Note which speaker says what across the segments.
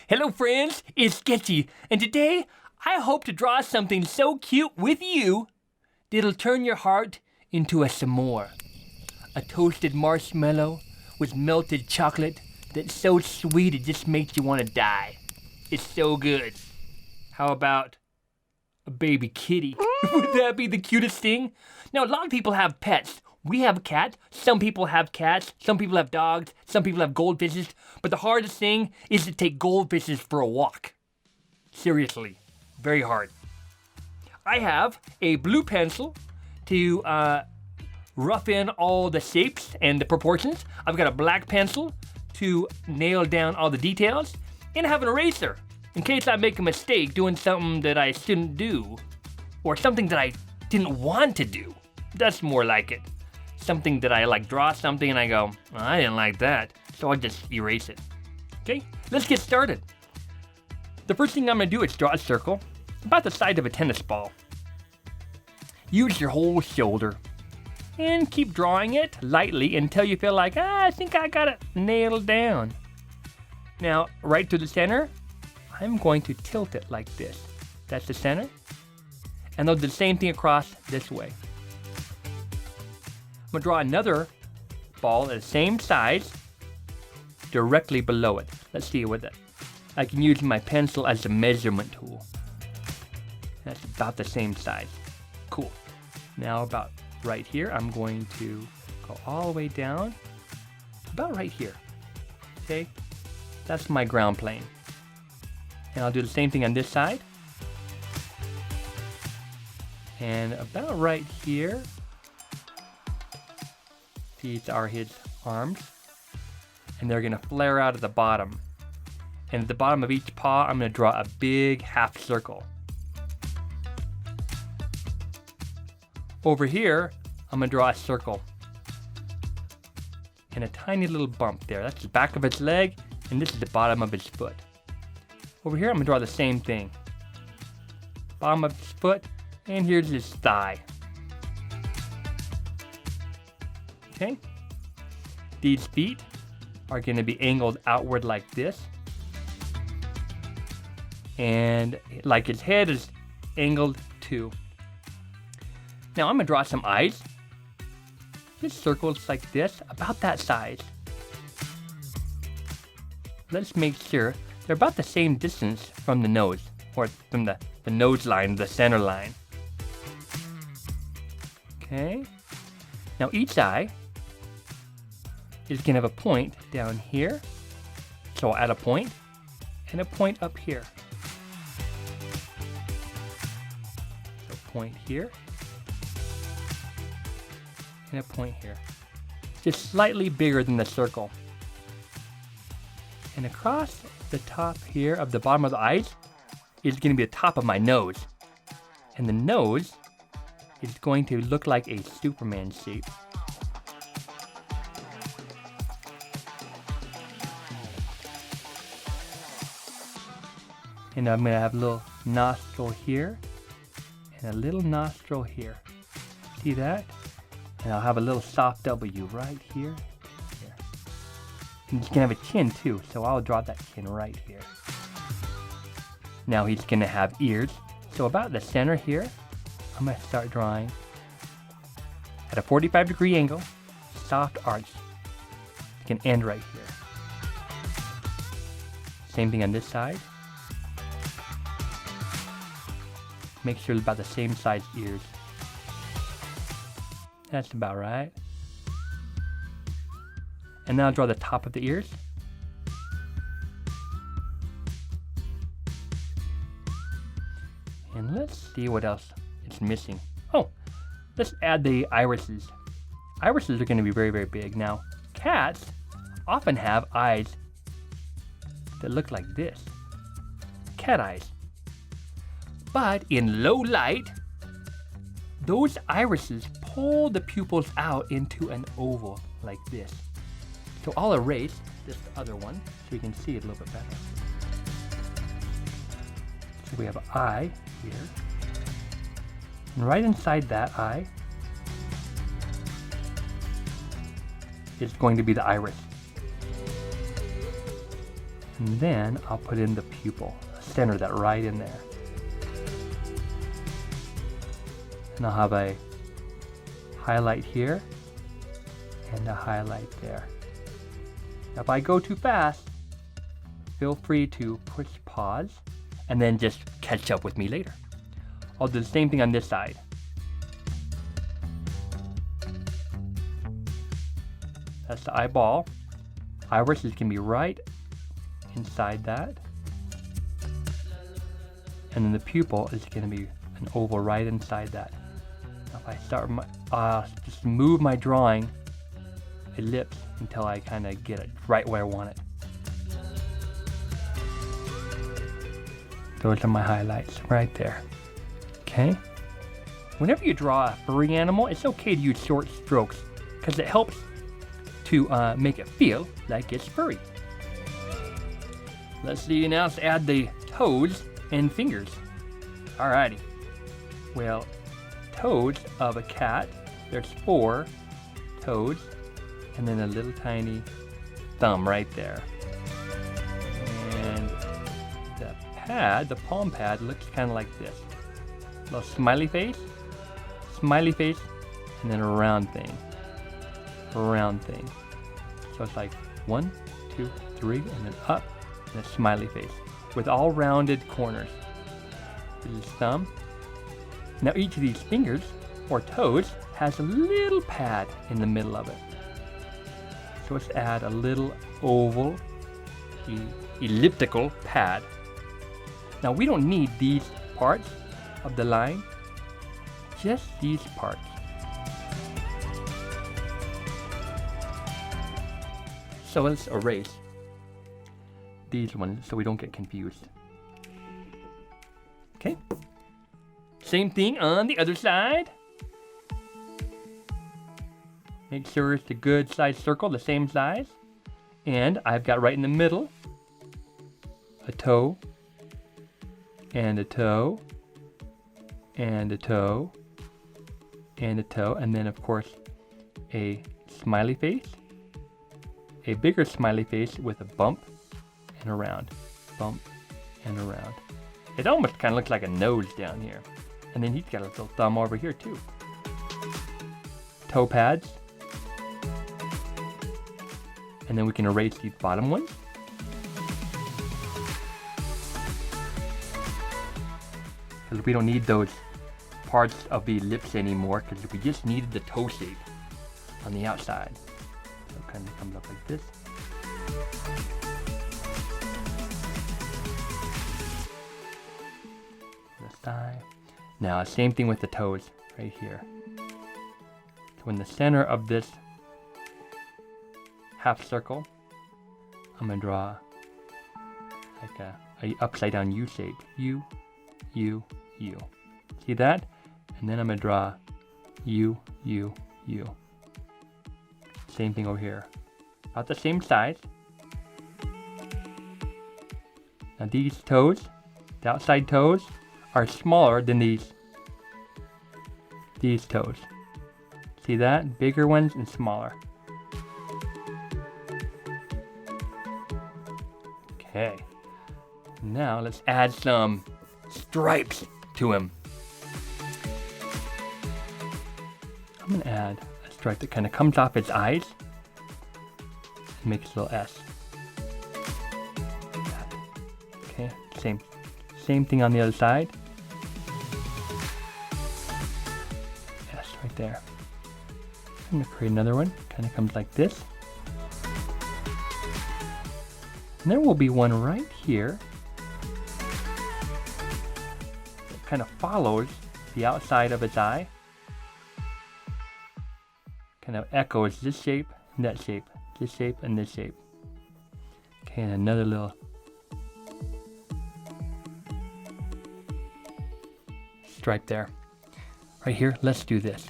Speaker 1: Hello friends, it's Sketchy, and today I hope to draw something so cute with you that it'll turn your heart into a s'more. A toasted marshmallow with melted chocolate that's so sweet it just makes you want to die. It's so good. How about a baby kitty? Would that be the cutest thing? Now, a lot of people have pets. We have a cat. Some people have cats. Some people have dogs. Some people have goldfishes. But the hardest thing is to take goldfishes for a walk. Seriously, very hard. I have a blue pencil to rough in all the shapes and the proportions. I've got a black pencil to nail down all the details. And I have an eraser in case I make a mistake doing something that I shouldn't do, or something that I didn't want to do. That's more like it. Something that I draw something and I go, well, I didn't like that, so I just erase it. Okay, let's get started. The first thing I'm gonna do is draw a circle about the size of a tennis ball. Use your whole shoulder and keep drawing it lightly until you feel like, I think I got it nailed down. Now, right to the center, I'm going to tilt it like this. That's the center. And I'll do the same thing across this way. I'm gonna draw another ball at the same size directly below it. Let's see with it. I can use my pencil as a measurement tool. That's about the same size. Cool. Now about right here, I'm going to go all the way down, about right here. Okay, that's my ground plane. And I'll do the same thing on this side. And about right here, these are his arms, and they're gonna flare out at the bottom. And at the bottom of each paw, I'm gonna draw a big half circle. Over here, I'm gonna draw a circle. And a tiny little bump there. That's the back of its leg, and this is the bottom of its foot. Over here, I'm gonna draw the same thing. Bottom of his foot, and here's his thigh. Okay, these feet are going to be angled outward like this, and like his head is angled too. Now I'm going to draw some eyes. This circle is like this, about that size. Let's make sure they're about the same distance from the nose, or from the nose line, the center line. Okay, now each eye is going to have a point down here. So I'll add a point and a point up here. So point here and a point here. Just slightly bigger than the circle. And across the top here of the bottom of the eyes is going to be the top of my nose. And the nose is going to look like a Superman shape. And I'm going to have a little nostril here and a little nostril here. See that? And I'll have a little soft W right here. Here. And he's going to have a chin too, so I'll draw that chin right here. Now he's going to have ears. So about the center here, I'm going to start drawing at a 45-degree angle, soft arch. It can end right here. Same thing on this side. Make sure it's about the same size ears. That's about right. And now I'll draw the top of the ears. And let's see what else it's missing. Oh, let's add the irises. Irises are going to be very, very big. Now, cats often have eyes that look like this. Cat eyes. But in low light, those irises pull the pupils out into an oval like this. So I'll erase this other one so you can see it a little bit better. So we have an eye here. And right inside that eye is going to be the iris. And then I'll put in the pupil, center that right in there. And I'll have a highlight here and a highlight there. Now if I go too fast, feel free to push pause and then just catch up with me later. I'll do the same thing on this side. That's the eyeball. Iris is going to be right inside that. And then the pupil is going to be an oval right inside that. Now if I start just move my drawing ellipse until I kind of get it right where I want it. Those are my highlights right there. Okay? Whenever you draw a furry animal, it's okay to use short strokes because it helps to make it feel like it's furry. Let's see, now let's add the toes and fingers. Alrighty. Well, toes of a cat, there's 4 toes, and then a little tiny thumb right there. And the pad, the palm pad, looks kind of like this. A little smiley face, and then a round thing. So it's like 1, 2, 3, and then up, and a smiley face with all rounded corners. This is thumb. Now each of these fingers or toes has a little pad in the middle of it. So let's add a little oval, elliptical pad. Now we don't need these parts of the line, just these parts. So let's erase these ones so we don't get confused. Okay. Same thing on the other side. Make sure it's a good size circle, the same size. And I've got right in the middle a toe, and a toe, and a toe, and a toe, and then of course a smiley face, a bigger smiley face with a bump and a round, bump and a round. It almost kind of looks like a nose down here. And then he's got a little thumb over here too. Toe pads. And then we can erase these bottom ones. Because we don't need those parts of the lips anymore, because we just needed the toe shape on the outside. So it kind of comes up like this. The side. Now, same thing with the toes right here. So in the center of this half circle, I'm going to draw like a upside down U shape. U, U, U. See that? And then I'm going to draw U, U, U. Same thing over here. About the same size. Now these toes, the outside toes, are smaller than these toes. See that? Bigger ones and smaller. Okay. Now let's add some stripes to him. I'm going to add a stripe that kind of comes off its eyes and makes a little S. Okay, same thing on the other side. S right there. I'm going to create another one. Kind of comes like this. And there will be one right here that kind of follows the outside of its eye. Kind of echoes this shape and that shape, this shape and this shape. Okay, and another little stripe there. Right here, let's do this.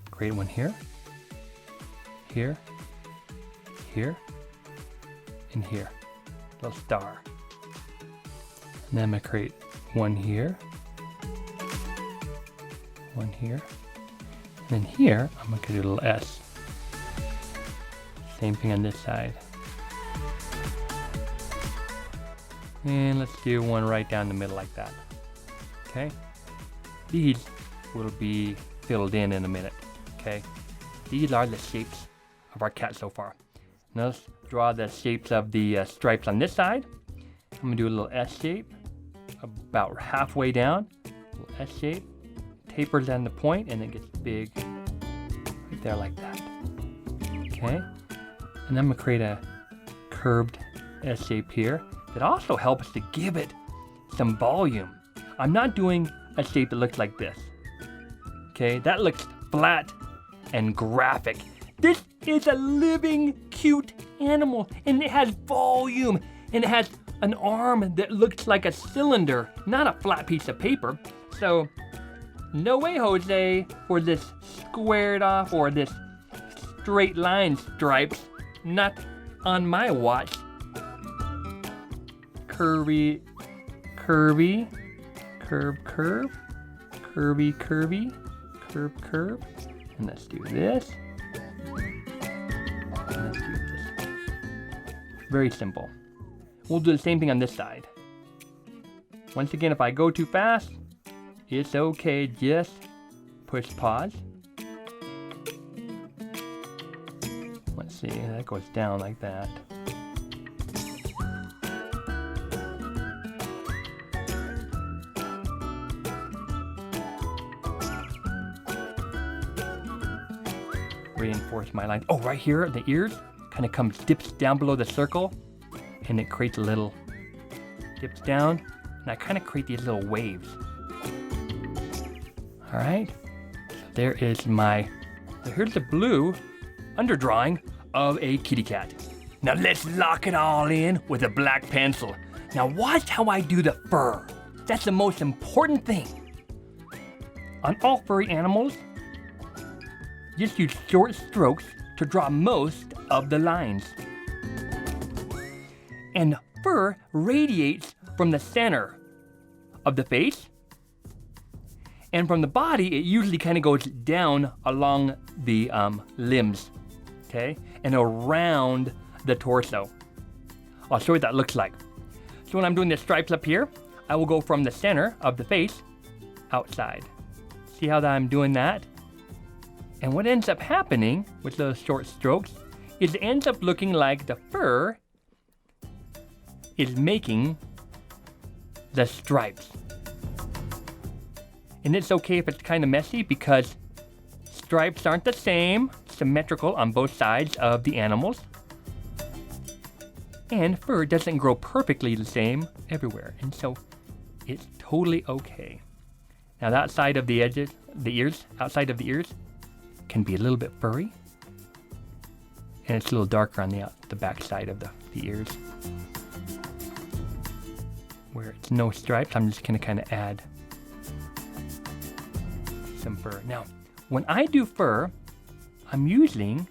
Speaker 1: Create one here, here, here, and here. Little star. And then I'm going to create one here, one here, and then here I'm going to do a little S. Same thing on this side. And let's do one right down the middle like that. Okay. These will be filled in a minute. Okay. These are the shapes of our cat so far. Now let's draw the shapes of the stripes on this side. I'm gonna do a little S shape about halfway down. A little S shape, tapers on the point, and it gets big right there like that. Okay. And I'm gonna create a curved S shape here that also helps to give it some volume. I'm not doing a shape that looks like this. Okay, that looks flat and graphic. This is a living, cute animal, and it has volume, and it has an arm that looks like a cylinder, not a flat piece of paper. So, no way, Jose, for this squared off or this straight line stripes. Not on my watch. Curvy, curvy, curve, curve, curvy, curvy, curve, curve. And let's do this. And let's do this. Very simple. We'll do the same thing on this side. Once again, if I go too fast, it's okay. Just push pause. Let's see, that goes down like that. Reinforce my line. Oh, right here, the ears kind of dips down below the circle, and it creates a little, dips down, and I kind of create these little waves. All right, so there is so here's the blue underdrawing of a kitty cat. Now let's lock it all in with a black pencil. Now watch how I do the fur. That's the most important thing. On all furry animals, just use short strokes to draw most of the lines. And fur radiates from the center of the face, and from the body, it usually kind of goes down along the limbs, okay, and around the torso. I'll show you what that looks like. So when I'm doing the stripes up here, I will go from the center of the face outside. See how I'm doing that? And what ends up happening with those short strokes is it ends up looking like the fur is making the stripes. And it's okay if it's kind of messy because stripes aren't the same, symmetrical on both sides of the animals. And fur doesn't grow perfectly the same everywhere. And so it's totally okay. Now that side of the edges, the ears, outside of the ears, can be a little bit furry. And it's a little darker on the back side of the ears. Where it's no stripes, I'm just gonna kind of add some fur. Now, when I do fur, I'm using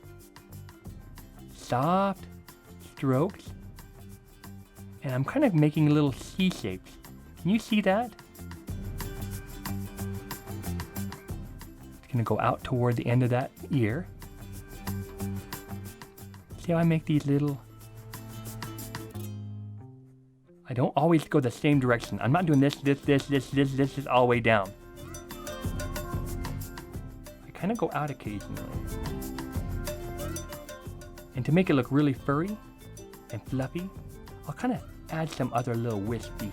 Speaker 1: soft strokes, and I'm kind of making little C shapes. Can you see that? It's gonna go out toward the end of that ear. See how I make these little... I don't always go the same direction. I'm not doing this all the way down. I kind of go out occasionally. And to make it look really furry and fluffy, I'll kind of add some other little wispy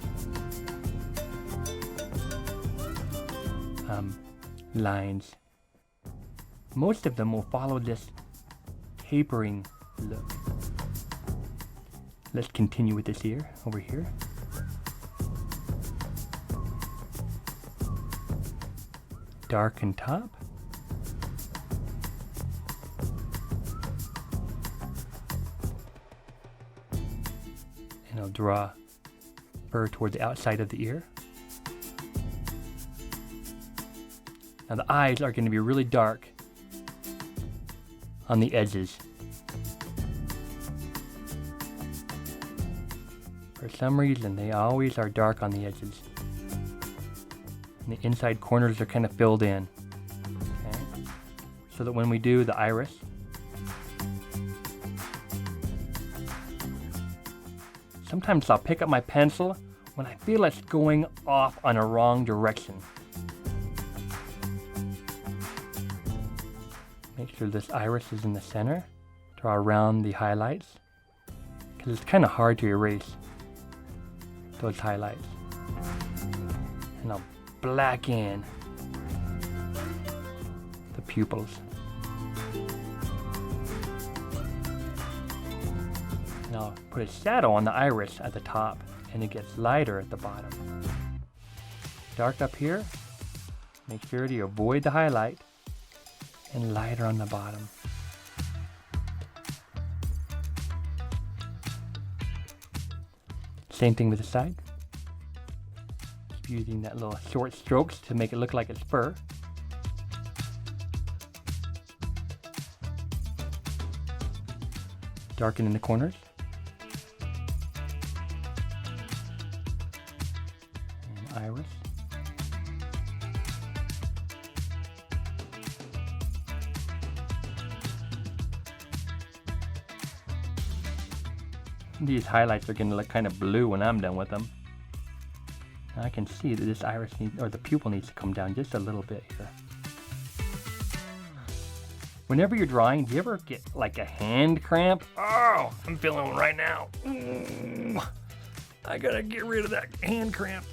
Speaker 1: lines. Most of them will follow this tapering look. Let's continue with this ear over here. Darken top. And I'll draw fur toward the outside of the ear. Now the eyes are going to be really dark on the edges. For some reason, they always are dark on the edges. And the inside corners are kind of filled in. Okay? So that when we do the iris, sometimes I'll pick up my pencil when I feel it's going off on a wrong direction. Make sure this iris is in the center. Draw around the highlights, because it's kind of hard to erase those highlights. And I'll black in the pupils. And I'll put a shadow on the iris at the top, and it gets lighter at the bottom. Dark up here. Make sure to avoid the highlight, and lighter on the bottom. Same thing with the side. Keep using that little short strokes to make it look like it's fur. Darken in the corners. And iris. These highlights are going to look kind of blue when I'm done with them. I can see that this iris needs, or the pupil needs to come down just a little bit here. Whenever you're drawing, do you ever get like a hand cramp? Oh, I'm feeling one right now. I gotta get rid of that hand cramp.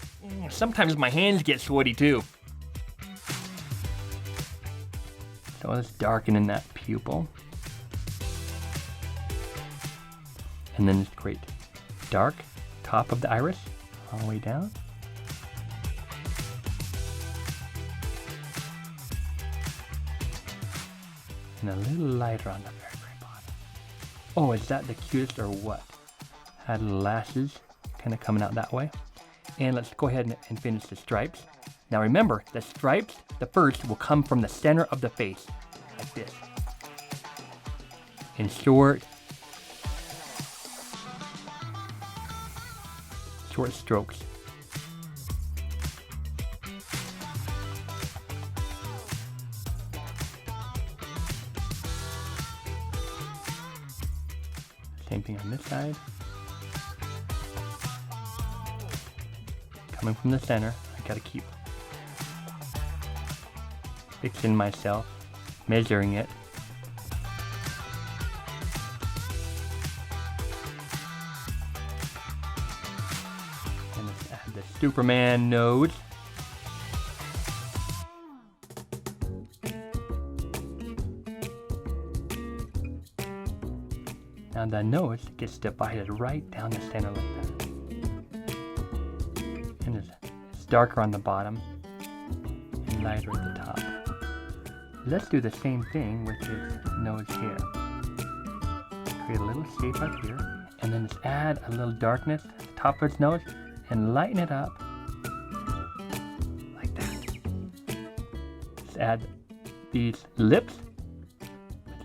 Speaker 1: Sometimes my hands get sweaty too. So let's darken in that pupil. And then just create dark top of the iris all the way down. And a little lighter on the very, very bottom. Oh, is that the cutest or what? Add little lashes kind of coming out that way. And let's go ahead and finish the stripes. Now remember, the stripes, the first, will come from the center of the face, like this. In short strokes. Same thing on this side. Coming from the center, I gotta keep fixing myself, measuring it. The Superman nose. Now the nose gets divided right down the center like that. And it's darker on the bottom and lighter at the top. Let's do the same thing with his nose here. Create a little shape up here, and then just add a little darkness at the top of his nose and lighten it up like that. Just add these lips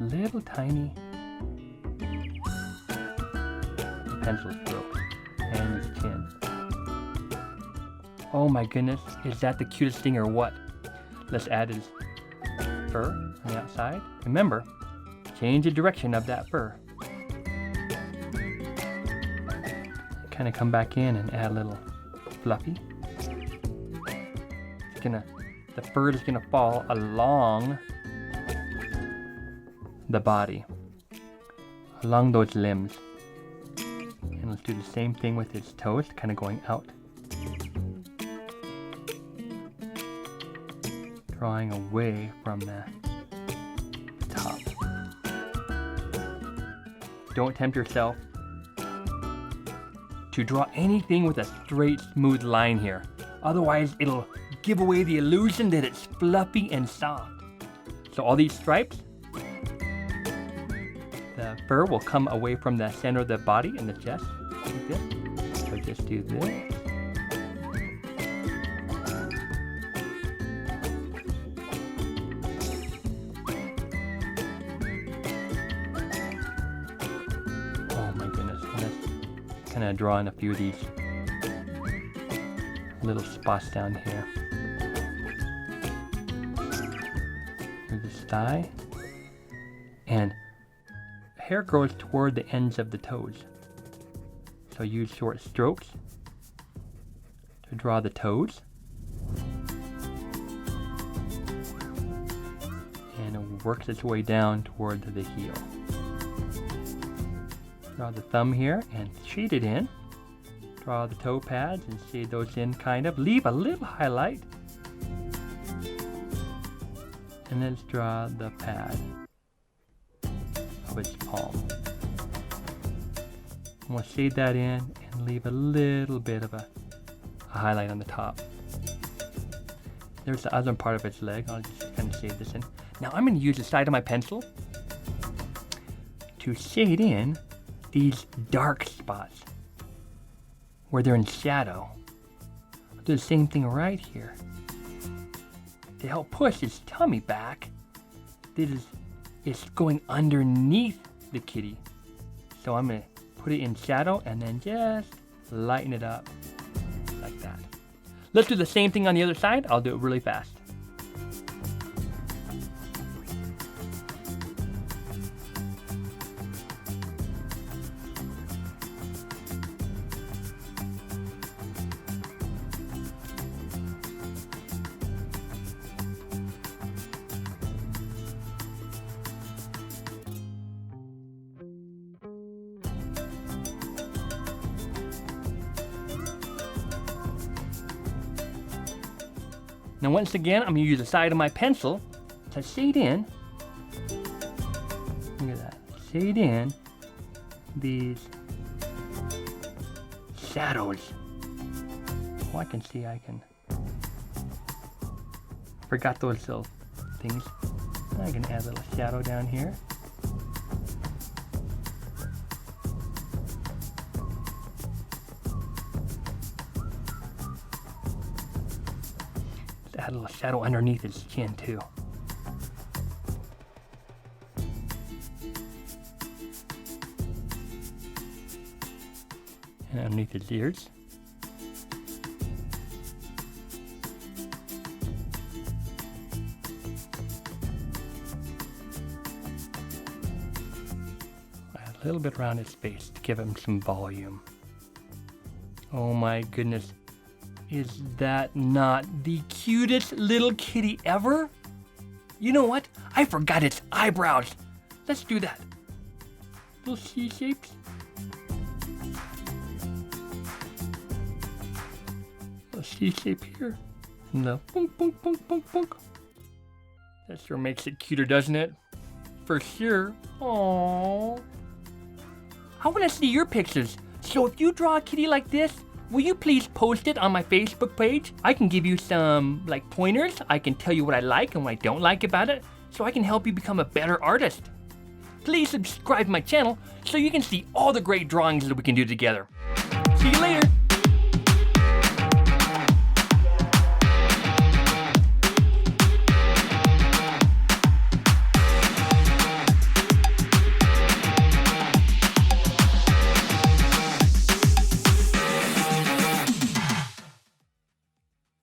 Speaker 1: with little tiny pencil strokes and his chin. Oh my goodness, is that the cutest thing or what? Let's add his fur on the outside. Remember, change the direction of that fur. Kind of come back in and add a little fluffy. The fur is gonna fall along the body, along those limbs. And let's do the same thing with his toes, kind of going out, drawing away from the top. Don't tempt yourself to draw anything with a straight, smooth line here. Otherwise, it'll give away the illusion that it's fluffy and soft. So all these stripes, the fur will come away from the center of the body and the chest, like this. So just do this. Kind of draw in a few of these little spots down here. Here's his thigh, and hair grows toward the ends of the toes. So use short strokes to draw the toes. And it works its way down toward the heel. Draw the thumb here and shade it in. Draw the toe pads and shade those in kind of. Leave a little highlight. And let's draw the pad of its palm. And we'll shade that in and leave a little bit of a highlight on the top. There's the other part of its leg. I'll just kind of shade this in. Now I'm going to use the side of my pencil to shade in these dark spots where they're in shadow. I'll do the same thing right here. To help push his tummy back, it's going underneath the kitty. So I'm going to put it in shadow and then just lighten it up like that. Let's do the same thing on the other side. I'll do it really fast. Now once again, I'm going to use the side of my pencil to shade in. Look at that. Shade in these shadows. Oh, I can see I can. Forgot those little things. I can add a little shadow down here. Add a little shadow underneath his chin too. And underneath his ears. Add a little bit around his face to give him some volume. Oh my goodness. Is that not the cutest little kitty ever? You know what? I forgot its eyebrows. Let's do that. Little C shapes. Little C shape here. And the bunk, bunk, bunk, bunk, bunk. That sure makes it cuter, doesn't it? For sure. Aww. I want to see your pictures. So if you draw a kitty like this, will you please post it on my Facebook page? I can give you some pointers. I can tell you what I like and what I don't like about it, so I can help you become a better artist. Please subscribe to my channel so you can see all the great drawings that we can do together. See you later.